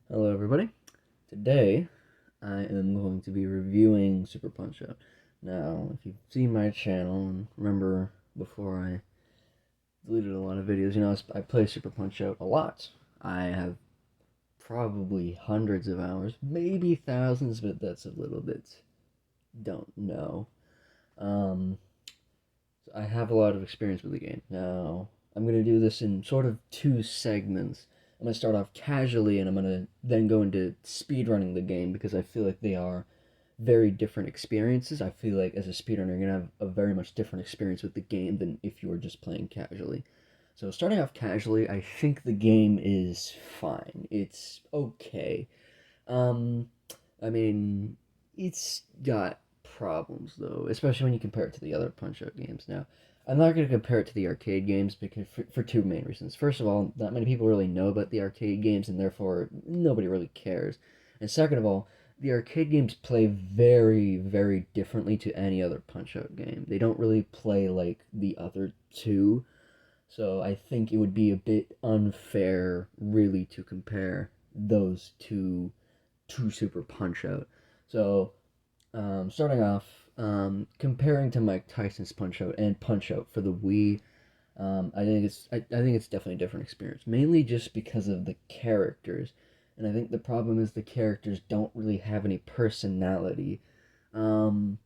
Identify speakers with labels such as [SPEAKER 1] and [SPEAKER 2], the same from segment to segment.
[SPEAKER 1] Hello, everybody. Today, I am going to be reviewing Super Punch Out. Now, if you've seen my channel and remember before I deleted a lot of videos, I play Super Punch Out a lot. I have probably hundreds of hours, maybe thousands, but that's a little bit, don't know. Um, I have a lot of experience with the game. Now, I'm going to do this in sort of two segments. I'm going to start off casually and I'm going to then go into speedrunning the game because I feel like they are very different experiences. I feel like as a speedrunner, you're going to have a very much different experience with the game than if you were just playing casually. So, starting off casually, I think the game is fine. It's okay. Um, I mean, it's got problems though, especially when you compare it to the other Punch Out games. Now, I'm not going to compare it to the arcade games because for two main reasons. First of all, not many people really know about the arcade games, and therefore nobody really cares. And second of all, the arcade games play very, very differently to any other Punch Out game. They don't really play like the other two, so I think it would be a bit unfair, really, to compare those two Super Punch Out. So, starting off, comparing to Mike Tyson's Punch Out and Punch Out for the Wii, I think it's definitely a different experience. Mainly just because of the characters, and I think the problem is the characters don't really have any personality. Um,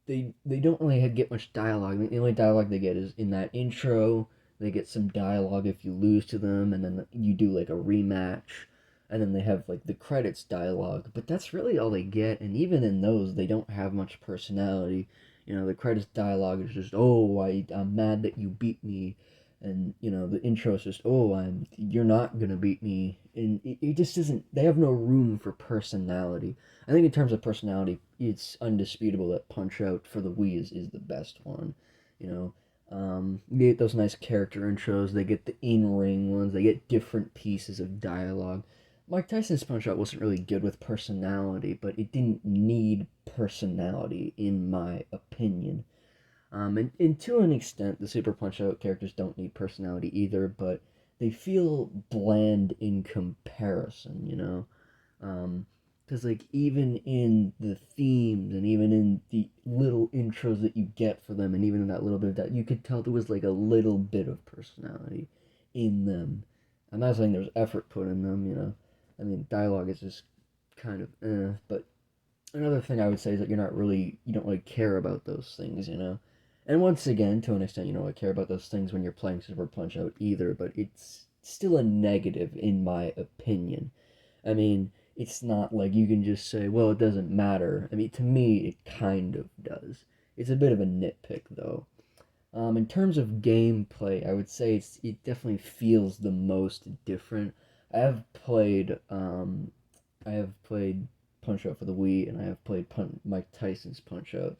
[SPEAKER 1] they don't really get much dialogue. The only dialogue they get is in that intro. They get some dialogue if you lose to them, and then you do like a rematch, and then they have like the credits dialogue. But that's really all they get, and even in those, they don't have much personality. The credits dialogue is just, "Oh, I'm mad that you beat me," and the intro is just, "Oh, you're not gonna beat me," and it just isn't. They have no room for personality. I think in terms of personality, it's undisputable that Punch Out for the Wii is the best one. You know, they get those nice character intros. They get the in-ring ones. They get different pieces of dialogue. Mike Tyson's Punch Out wasn't really good with personality, but it didn't need personality, in my opinion. And to an extent, the Super Punch Out characters don't need personality either, but they feel bland in comparison, because like even in the themes and even in the little intros that you get for them and even in that little bit of that, you could tell there was like a little bit of personality in them. I'm not saying there's effort put in them. I mean, dialogue is just kind of but another thing I would say is that you don't really care about those things. And once again, to an extent, you don't really care about those things when you're playing Super Punch Out either, but it's still a negative in my opinion. I mean, it's not like you can just say, well, it doesn't matter. I mean, to me, it kind of does. It's a bit of a nitpick, though. In terms of gameplay, I would say it definitely feels the most different. I have played um, I have played Punch Out for the Wii, and I have played Mike Tyson's Punch Out,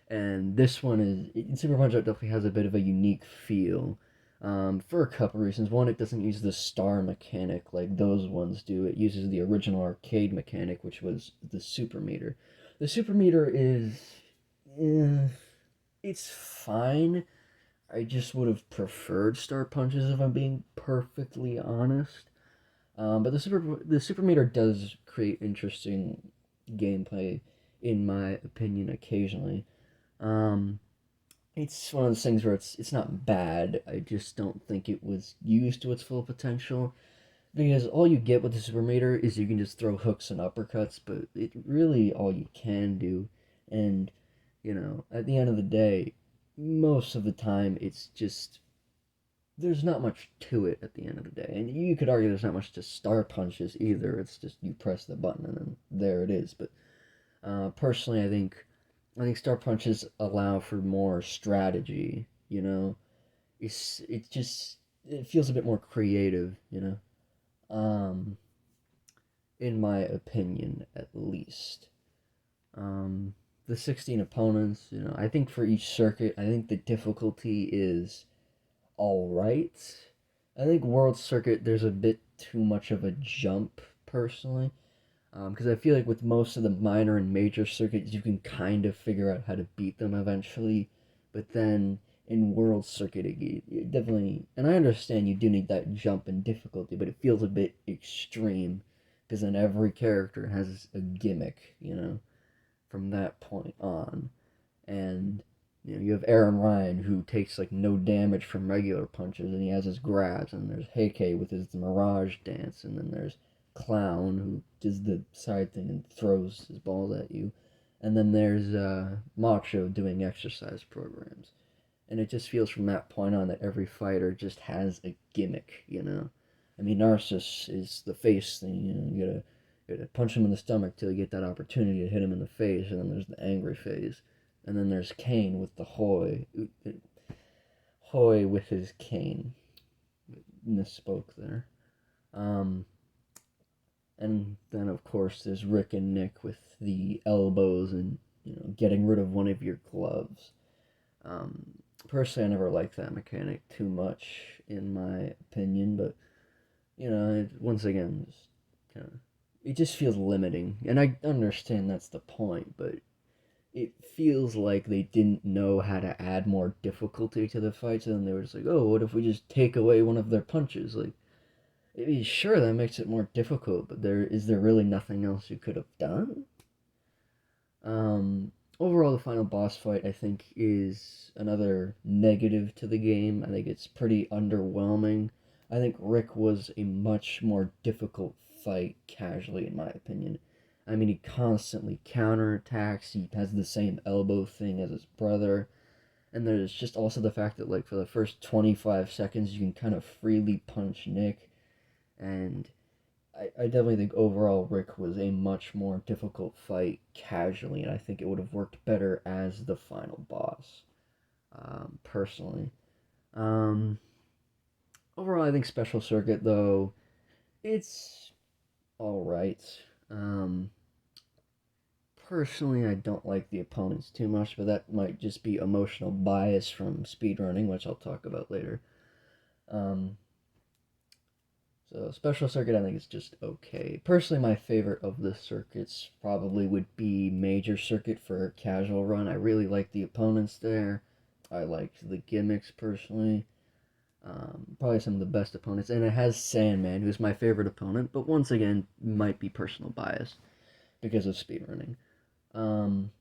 [SPEAKER 1] and this one Super Punch Out definitely has a bit of a unique feel. For a couple reasons. One, it doesn't use the star mechanic like those ones do. It uses the original arcade mechanic, which was the super meter. The super meter eh, it's fine. I just would have preferred star punches if I'm being perfectly honest. But the super meter does create interesting gameplay, in my opinion, occasionally. Um, it's one of those things where it's not bad. I just don't think it was used to its full potential because all you get with the super meter is you can just throw hooks and uppercuts, but it really all you can do. And at the end of the day, most of the time it's just there's not much to it at the end of the day. And you could argue there's not much to star punches either. It's just you press the button and then there it is. But personally, I think star punches allow for more strategy. It feels a bit more creative. Um, in my opinion, at least. Um, the 16 opponents. I think for each circuit, I think the difficulty is all right. I think World Circuit there's a bit too much of a jump personally, because I feel like with most of the minor and major circuits you can kind of figure out how to beat them eventually, but then in World Circuit it definitely, and I understand you do need that jump in difficulty, but it feels a bit extreme. because then every character has a gimmick, from that point on. And you have Aaron Ryan, who takes like no damage from regular punches, and he has his grabs. And there's Heike with his Mirage dance, and then there's Clown, who does the side thing and throws his balls at you, and then there's Macho doing exercise programs. And it just feels from that point on that every fighter just has a gimmick. I mean, Narcissus is the face thing. You gotta punch him in the stomach till you get that opportunity to hit him in the face, and then there's the angry phase. And then there's Kane with the Hoy with his cane. Misspoke there. Um, and then, of course, there's Rick and Nick with the elbows and, getting rid of one of your gloves. Um, Personally, I never liked that mechanic too much, in my opinion, but, once again, it just feels limiting. And I understand that's the point, but it feels like they didn't know how to add more difficulty to the fights, and then they were just like, oh, what if we just take away one of their punches? Like, sure, that makes it more difficult, but is there really nothing else you could have done? Overall, the final boss fight, I think, is another negative to the game. I think it's pretty underwhelming. I think Rick was a much more difficult fight casually, in my opinion. I mean, he constantly counterattacks. He has the same elbow thing as his brother. And there's just also the fact that, like, for the first 25 seconds, you can kind of freely punch Nick. And I definitely think overall Rick was a much more difficult fight casually. And I think it would have worked better as the final boss, personally. Um, Overall, I think Special Circuit, though, it's alright. Um, Personally, I don't like the opponents too much, but that might just be emotional bias from speedrunning, which I'll talk about later. Um, so, Special Circuit, I think, is just okay. Personally, my favorite of the circuits probably would be Major Circuit for casual run. I really like the opponents there. I liked the gimmicks, personally. Probably some of the best opponents. And it has Sandman, who's my favorite opponent, but once again, might be personal bias because of speedrunning. Um,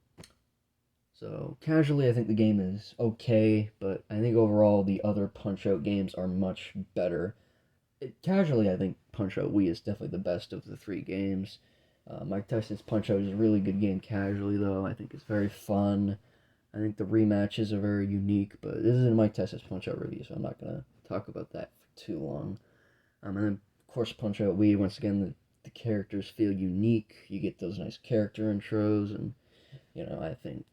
[SPEAKER 1] so casually, I think the game is okay, but I think overall the other Punch-Out games are much better. Casually, I think Punch-Out Wii is definitely the best of the three games. Mike Tyson's Punch-Out is a really good game casually, though. I think it's very fun. I think the rematches are very unique, but this isn't Mike Tyson's Punch-Out review, so I'm not going to talk about that for too long. And then, of course, Punch-Out Wii, once again, the characters feel unique. You get those nice character intros, and I think,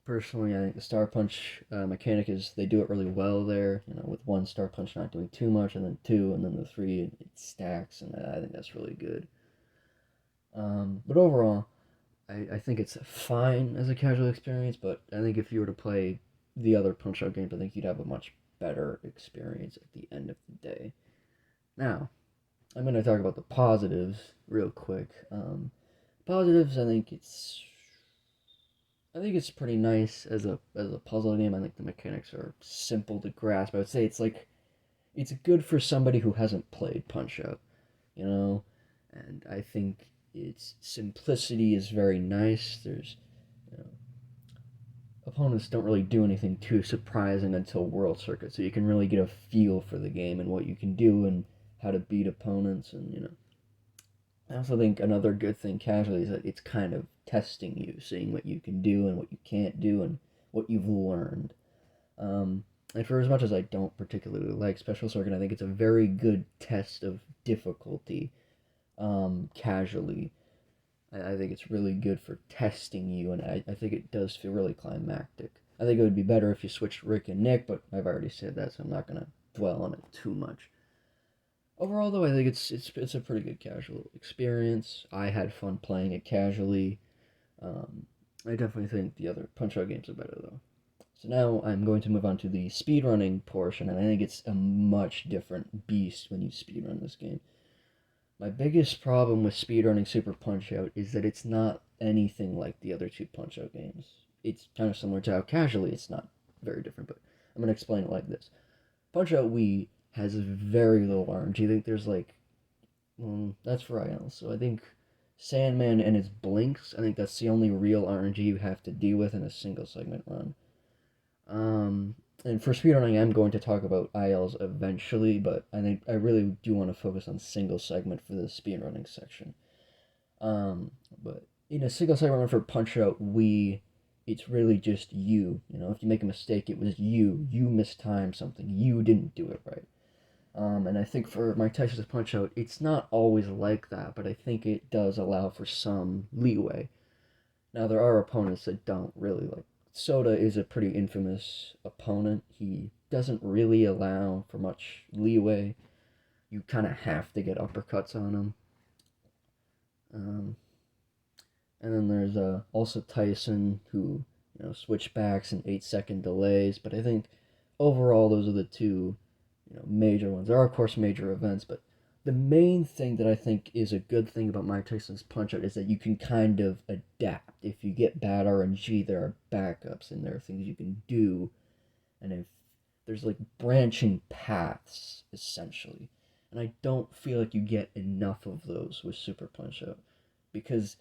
[SPEAKER 1] personally, I think the Star Punch mechanic is, they do it really well there, with one Star Punch not doing too much, and then two, and then the three, it stacks, and I think that's really good. But overall, I think it's fine as a casual experience, but I think if you were to play the other Punch-Out games, I think you'd have a much better experience at the end of the day. Now, I'm going to talk about the positives real quick. Positives, I think it's pretty nice as a puzzle game. I think the mechanics are simple to grasp. I would say it's good for somebody who hasn't played Punch-Out, and I think its simplicity is very nice. There's opponents don't really do anything too surprising until World Circuit, so you can really get a feel for the game and what you can do and how to beat opponents. And I also think another good thing casually is that it's kind of testing you, seeing what you can do and what you can't do and what you've learned. And for as much as I don't particularly like Special Circuit, I think it's a very good test of difficulty, casually. I think it's really good for testing you, and I think it does feel really climactic. I think it would be better if you switched Rick and Nick, but I've already said that, so I'm not going to dwell on it too much. Overall, though, I think it's a pretty good casual experience. I had fun playing it casually. I definitely think the other Punch-Out games are better, though. So now I'm going to move on to the speedrunning portion, and I think it's a much different beast when you speedrun this game. My biggest problem with speedrunning Super Punch-Out is that it's not anything like the other two Punch-Out games. It's kind of similar to how casually it's not very different, but I'm going to explain it like this. Punch-Out Wii has very little RNG. I think there's like That's for IL. So I think Sandman and his blinks, I think that's the only real RNG you have to deal with in a single segment run. Um, and for speedrunning, I'm going to talk about ILs eventually, but I think I really do want to focus on single segment for the speedrunning section. But in a single segment run for Punch Out, it's really just you. You know, if you make a mistake, it was you. You mistimed something. You didn't do it right. And I think for Mike Tyson's Punch Out, it's not always like that, but I think it does allow for some leeway. Now, there are opponents that don't really like. Soda is a pretty infamous opponent. He doesn't really allow for much leeway. You kind of have to get uppercuts on him. Um, and then there's also Tyson, who switchbacks and 8-second delays. But I think overall, those are the two major ones. There are, of course, major events, but the main thing that I think is a good thing about Mike Tyson's Punch Out is that you can kind of adapt. If you get bad RNG, there are backups and there are things you can do. And if there's like branching paths, essentially. And I don't feel like you get enough of those with Super Punch Out. Because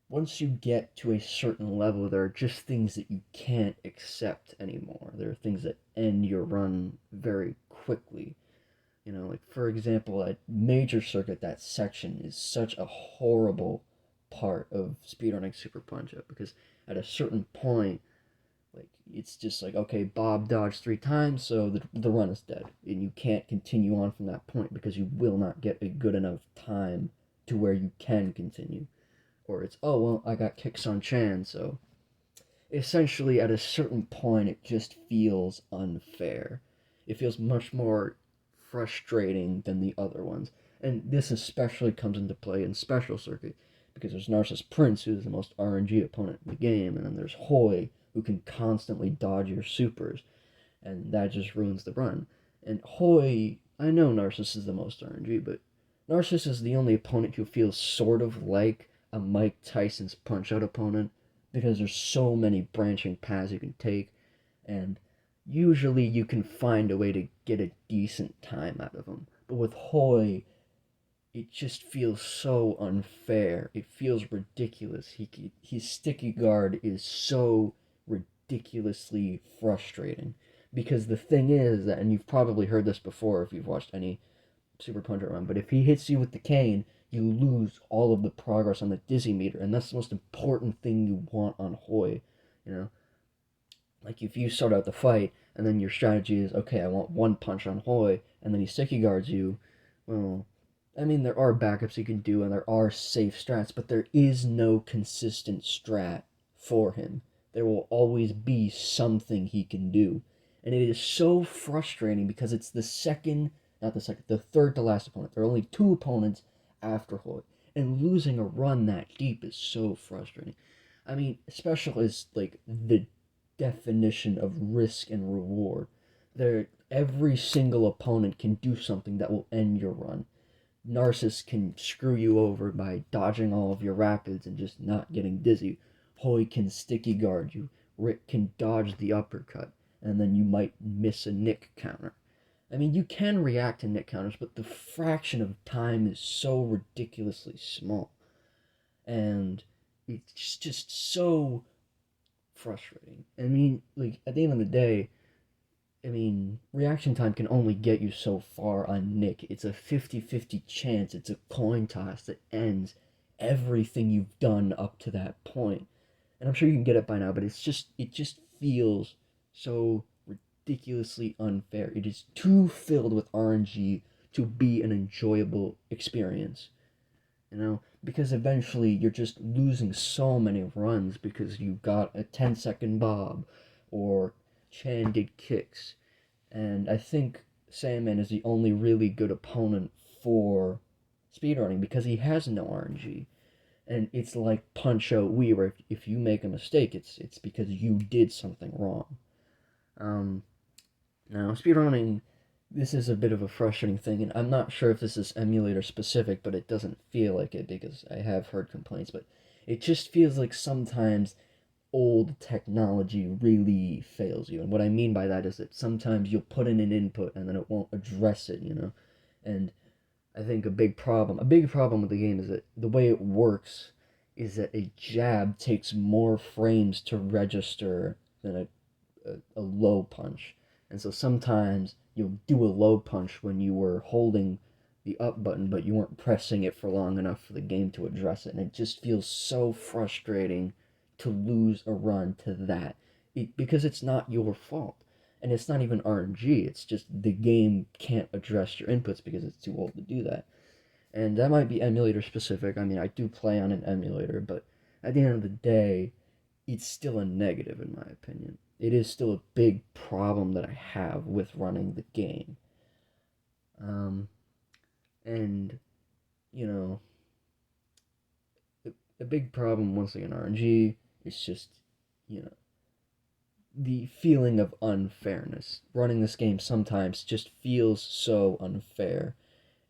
[SPEAKER 1] once you get to a certain level, there are just things that you can't accept anymore. There are things that end your run very quickly. Like for example, at Major Circuit, that section is such a horrible part of speedrunning Super Punch Out because at a certain point, like it's just like okay, Bob dodged 3 times, so the run is dead, and you can't continue on from that point because you will not get a good enough time to where you can continue. Or it's oh well, I got kicks on Chan, so essentially at a certain point it just feels unfair. It feels much more frustrating than the other ones. And this especially comes into play in Special Circuit because there's Narcissus Prince, who's the most RNG opponent in the game, and then there's Hoy, who can constantly dodge your supers, and that just ruins the run. And Hoy, I know Narcissus is the most RNG, but Narcissus is the only opponent who feels sort of like a Mike Tyson's Punch Out opponent because there's so many branching paths you can take, and usually you can find a way to get a decent time out of him. But with Hoy, it just feels so unfair. It feels ridiculous. His sticky guard is so ridiculously frustrating. Because the thing is that, and you've probably heard this before if you've watched any Super Punch Out run, but if he hits you with the cane, you lose all of the progress on the dizzy meter, and that's the most important thing you want on Hoy. You know, like if you start out the fight and then your strategy is okay, I want one punch on Hoy, and then he sticky guards you. Well, I mean there are backups you can do and there are safe strats, but there is no consistent strat for him. There will always be something he can do, and it is so frustrating because it's the second, not the second, the third to last opponent. There are only 2 opponents after Hoy, and losing a run that deep is so frustrating. I mean, special is like the definition of risk and reward. There, every single opponent can do something that will end your run. Narcissus can screw you over by dodging all of your rapids and just not getting dizzy. Hoy can sticky guard you. Rick can dodge the uppercut, and then you might miss a Nick counter. I mean, you can react to Nick counters, but the fraction of time is so ridiculously small. And it's just so frustrating. I mean, like, at the end of the day, I mean, reaction time can only get you so far on Nick. It's a 50-50 chance. It's a coin toss that ends everything you've done up to that point. And I'm sure you can get it by now, but it just feels so ridiculously unfair. It is too filled with RNG to be an enjoyable experience. Because eventually you're just losing so many runs because you got a 10-second bob or Chan did kicks. And I think Sandman is the only really good opponent for speedrunning because he has no RNG. And it's like Punch Out Wii, where if you make a mistake, it's because you did something wrong. Um, Now, speedrunning, this is a bit of a frustrating thing, and I'm not sure if this is emulator specific, but it doesn't feel like it because I have heard complaints, but it just feels like sometimes old technology really fails you. And what I mean by that is that sometimes you'll put in an input and then it won't address it. And I think a big problem with the game is that the way it works is that a jab takes more frames to register than a low punch. And so sometimes you'll do a low punch when you were holding the up button, but you weren't pressing it for long enough for the game to address it. And it just feels so frustrating to lose a run to that because it's not your fault. And it's not even RNG, it's just the game can't address your inputs because it's too old to do that. And that might be emulator specific. I mean, I do play on an emulator, but at the end of the day, it's still a negative in my opinion. It is still a big problem that I have with running the game. Um, and, you know, a big problem, once again, RNG, is just, you know, the feeling of unfairness. Running this game sometimes just feels so unfair.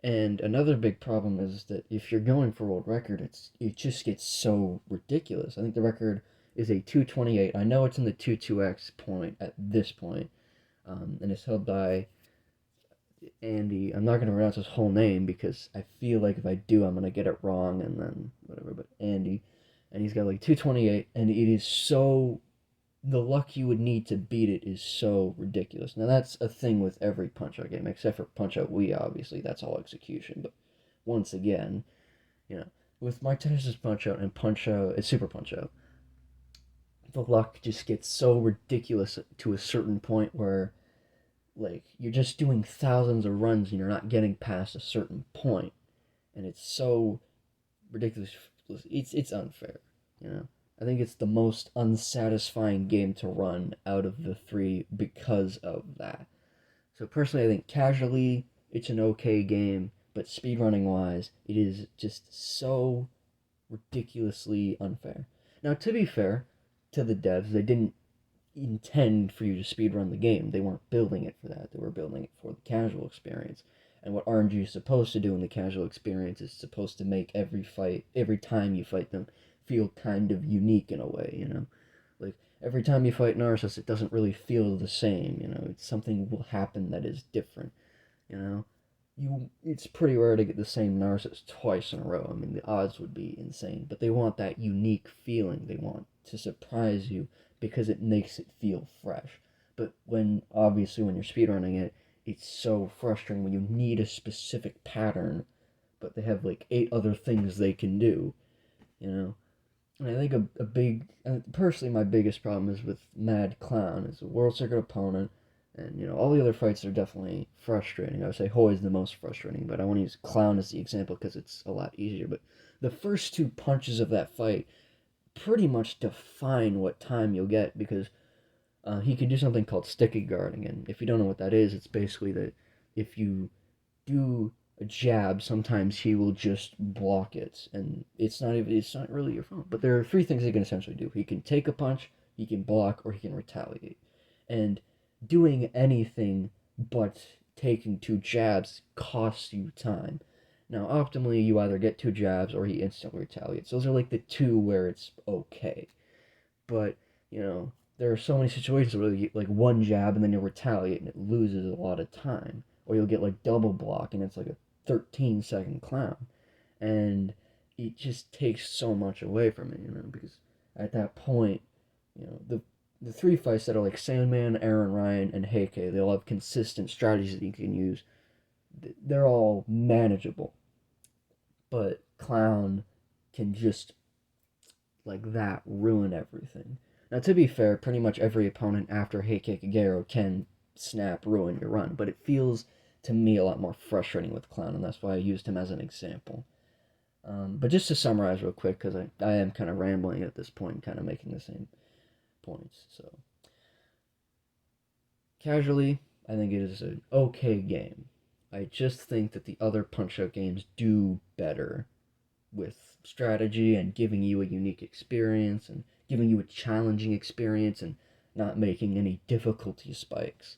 [SPEAKER 1] And another big problem is that if you're going for world record, it just gets so ridiculous. I think the record is a 228. I know it's in the 22x point at this point, and it's held by Andy. I'm not going to pronounce his whole name because I feel like if I do, I'm going to get it wrong and then whatever. But Andy, and he's got like 228, and it is so, the luck you would need to beat it is so ridiculous. Now that's a thing with every Punch-Out game, except for Punch-Out Wii, obviously. That's all execution. But once again, you know, with Mike Tyson's Punch-Out and Punch-Out, it's Super Punch-Out, the luck just gets so ridiculous to a certain point where, like, you're just doing thousands of runs and you're not getting past a certain point, and it's so ridiculous. It's unfair, you know. I think it's the most unsatisfying game to run out of the three because of that. So personally, I think casually it's an okay game, but speedrunning wise, it is just so ridiculously unfair. Now, to be fair to the devs, they didn't intend for you to speedrun the game. They weren't building it for that. They were building it for the casual experience. And what RNG is supposed to do in the casual experience is supposed to make every fight, every time you fight them, feel kind of unique in a way, you know? Like, every time you fight Narcissus, it doesn't really feel the same, you know? It's something will happen that is different, you know? It's pretty rare to get the same Narcissus twice in a row. I mean, the odds would be insane, but they want that unique feeling. They want to surprise you because it makes it feel fresh. But obviously, when you're speedrunning it, it's so frustrating when you need a specific pattern, but they have like 8 other things they can do, you know? And I think personally, my biggest problem is with Mad Clown. It's a world circuit opponent, and, you know, all the other fights are definitely frustrating. I would say Hoy is the most frustrating, but I want to use Clown as the example because it's a lot easier. But the first 2 punches of that fight pretty much define what time you'll get because he can do something called sticky guarding, and if you don't know what that is, it's basically that if you do a jab, sometimes he will just block it, and it's not really your fault. But there are 3 things he can essentially do: he can take a punch, he can block, or he can retaliate. And doing anything but taking 2 jabs costs you time. Now, optimally, you either get 2 jabs or he instantly retaliates. Those are like the 2 where it's okay. But, you know, there are so many situations where you get like 1 jab and then you'll retaliate and it loses a lot of time. Or you'll get like double block and it's like a 13-second clown. And it just takes so much away from it, you know, because at that point, you know, the 3 fights that are like Sandman, Aaron Ryan, and Heike, they all have consistent strategies that you can use. They're all manageable. But Clown can just, like that, ruin everything. Now, to be fair, pretty much every opponent after Heike Kagero can snap, ruin your run, but it feels to me a lot more frustrating with Clown, and that's why I used him as an example. But just to summarize real quick, because I am kind of rambling at this point, kind of making the same points. So, casually, I think it is an okay game. I just think that the other Punch-Out games do better with strategy and giving you a unique experience and giving you a challenging experience and not making any difficulty spikes.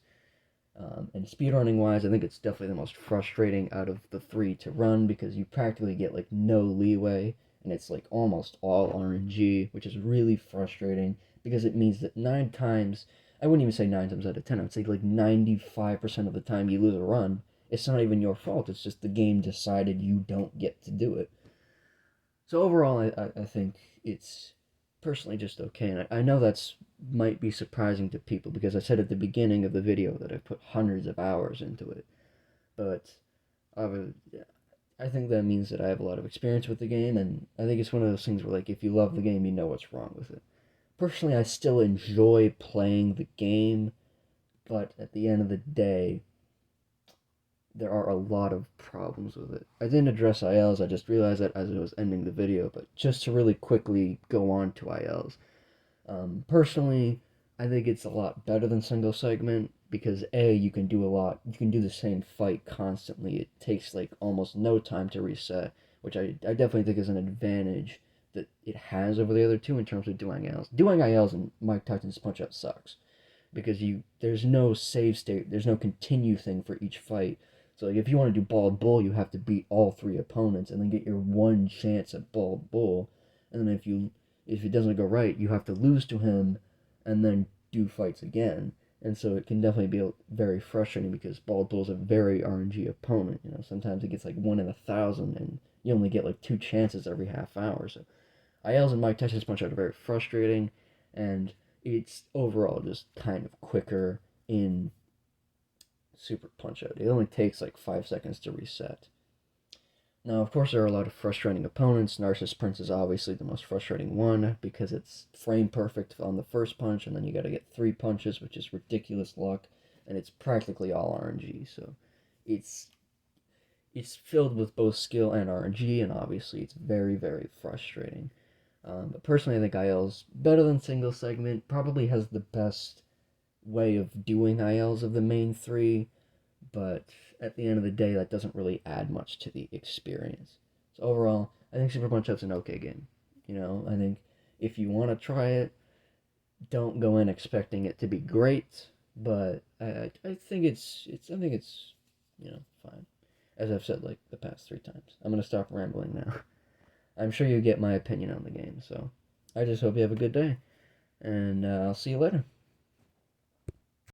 [SPEAKER 1] And speedrunning wise, I think it's definitely the most frustrating out of the 3 to run because you practically get like no leeway and it's like almost all RNG, which is really frustrating because it means that 9 times, I wouldn't even say 9 times out of 10, I would say like 95% of the time you lose a run, it's not even your fault. It's just the game decided you don't get to do it. So overall, I think it's personally just okay. And I know that's might be surprising to people because I said at the beginning of the video that I've put hundreds of hours into it. But I, I think that means that I have a lot of experience with the game, and I think it's one of those things where, like, if you love the game, you know what's wrong with it. Personally, I still enjoy playing the game, but at the end of the day, there are a lot of problems with it. I didn't address ILs, I just realized that as I was ending the video, but just to really quickly go on to ILs. Personally, I think it's a lot better than single segment because A, you can do a lot, you can do the same fight constantly. It takes like almost no time to reset, which I definitely think is an advantage that it has over the other two in terms of doing ILs. Doing ILs in Mike Tyson's Punch Out sucks because there's no save state, there's no continue thing for each fight. So like if you want to do Bald Bull, you have to beat all three opponents and then get your one chance at Bald Bull. And then if it doesn't go right, you have to lose to him and then do fights again. And so it can definitely be very frustrating because Bald Bull's a very RNG opponent. You know, sometimes it gets like 1 in 1,000 and you only get like 2 chances every half hour. So ILs and Mike Tyson's Punch Out are very frustrating, and it's overall just kind of quicker in Super Punch Out. It only takes like 5 seconds to reset. Now, of course, there are a lot of frustrating opponents. Narcissus Prince is obviously the most frustrating one because it's frame perfect on the first punch, and then you got to get 3 punches, which is ridiculous luck, and it's practically all RNG. So it's it's filled with both skill and RNG, and obviously it's very, very frustrating. But personally, I think IL's better than single segment. Probably has the best way of doing ILs of the main three, but at the end of the day, that doesn't really add much to the experience. So overall, I think Super Punch Out's an okay game. You know, I think if you want to try it, don't go in expecting it to be great, but I think it's fine. As I've said like the past 3 times, I'm gonna stop rambling now. I'm sure you get my opinion on the game, so I just hope you have a good day, and I'll see you later.